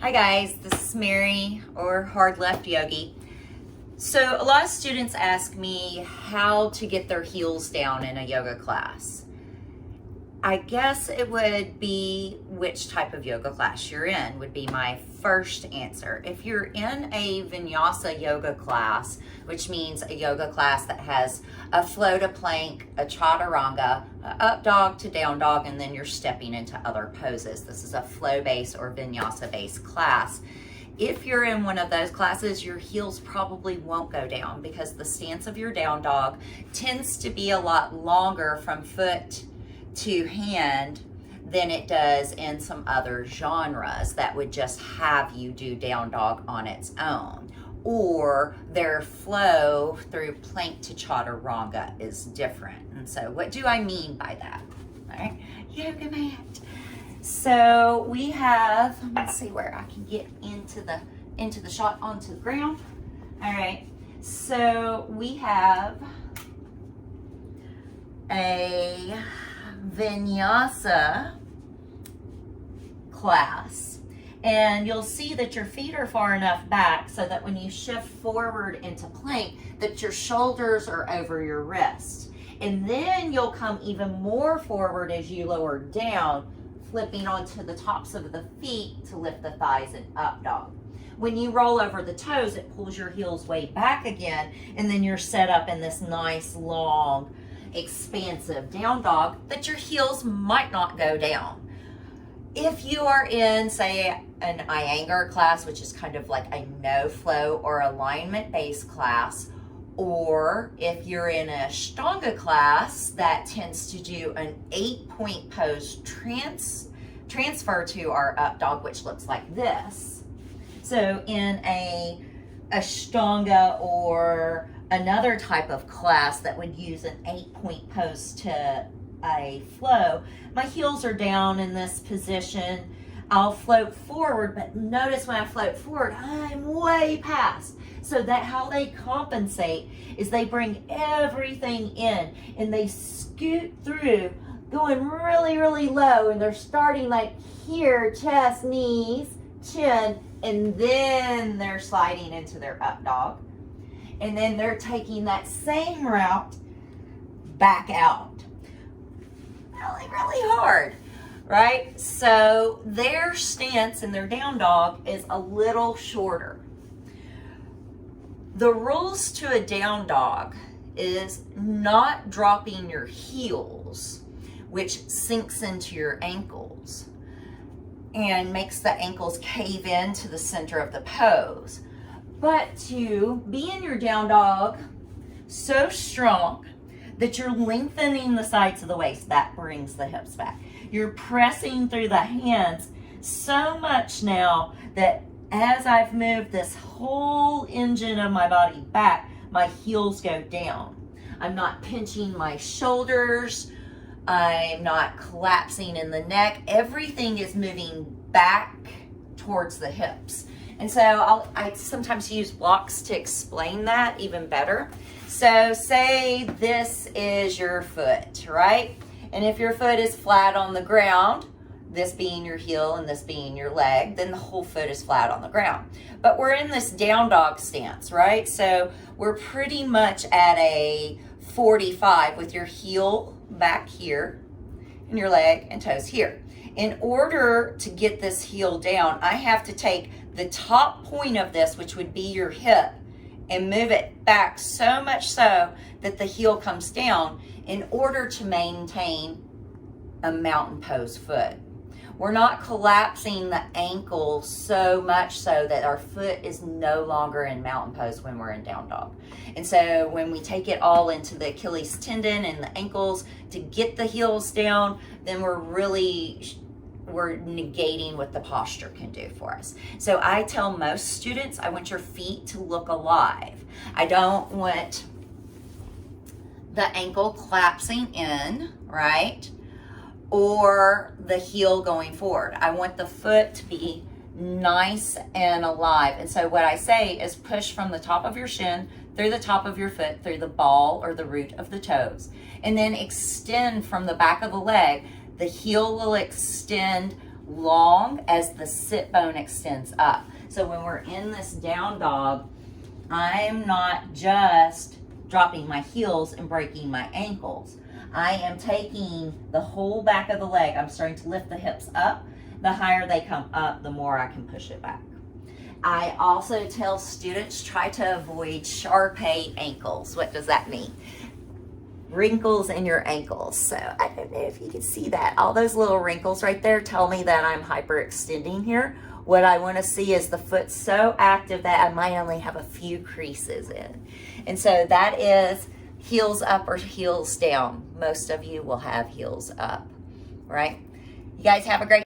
Hi guys, this is Mary or Hard Left Yogi. So a lot of students ask me how to get their heels down in a yoga class. I guess it would be which type of yoga class you're in would be my first answer. If you're in a vinyasa yoga class, which means a yoga class that has a flow to plank, a chaturanga, a up dog to down dog, and then you're stepping into other poses. This is a flow-based or vinyasa-based class. If you're in one of those classes, your heels probably won't go down because the stance of your down dog tends to be a lot longer from foot to hand than it does in some other genres that would just have you do down dog on its own, or their flow through plank to chaturanga is different. And so what do I mean by that? All right, yoga mat. So we have, let's see where I can get into the shot onto the ground. All right, so we have a vinyasa class, and you'll see that your feet are far enough back so that when you shift forward into plank that your shoulders are over your wrists, and then you'll come even more forward as you lower down, flipping onto the tops of the feet to lift the thighs and up dog. When you roll over the toes, it pulls your heels way back again, and then you're set up in this nice long expansive down dog that your heels might not go down. If you are in, say, an Iyengar class, which is kind of like a no flow or alignment based class, or if you're in a Ashtanga class that tends to do an 8-point pose transfer to our up dog, which looks like this. So in a Ashtanga or another type of class that would use an 8-point pose to a flow, my heels are down in this position. I'll float forward, but notice when I float forward, I'm way past. So that how they compensate is they bring everything in and they scoot through, going really, really low, and they're starting like here, chest, knees, chin, and then they're sliding into their up dog. And then they're taking that same route back out. Really, really hard, right? So their stance and their down dog is a little shorter. The rules to a down dog is not dropping your heels, which sinks into your ankles and makes the ankles cave into the center of the pose, but to be in your down dog so strong that you're lengthening the sides of the waist. That brings the hips back. You're pressing through the hands so much now that as I've moved this whole engine of my body back, my heels go down. I'm not pinching my shoulders. I'm not collapsing in the neck. Everything is moving back towards the hips. And so I sometimes use blocks to explain that even better. So say this is your foot, right? And if your foot is flat on the ground, this being your heel and this being your leg, then the whole foot is flat on the ground. But we're in this down dog stance, right? So we're pretty much at a 45 with your heel back here and your leg and toes here. In order to get this heel down, I have to take the top point of this, which would be your hip, and move it back so much so that the heel comes down in order to maintain a mountain pose foot. We're not collapsing the ankle so much so that our foot is no longer in mountain pose when we're in down dog. And so when we take it all into the Achilles tendon and the ankles to get the heels down, then we're negating what the posture can do for us. So I tell most students, I want your feet to look alive. I don't want the ankle collapsing in, right? Or the heel going forward. I want the foot to be nice and alive. And so what I say is push from the top of your shin through the top of your foot, through the ball or the root of the toes, and then extend from the back of the leg. The heel will extend long as the sit bone extends up. So when we're in this down dog, I'm not just dropping my heels and breaking my ankles. I am taking the whole back of the leg. I'm starting to lift the hips up. The higher they come up, the more I can push it back. I also tell students, try to avoid Shar-Pei ankles. What does that mean? Wrinkles in your ankles. So I don't know if you can see that. All those little wrinkles right there tell me that I'm hyperextending here. What I want to see is the foot so active that I might only have a few creases in. And so that is heels up or heels down. Most of you will have heels up, right? You guys have a great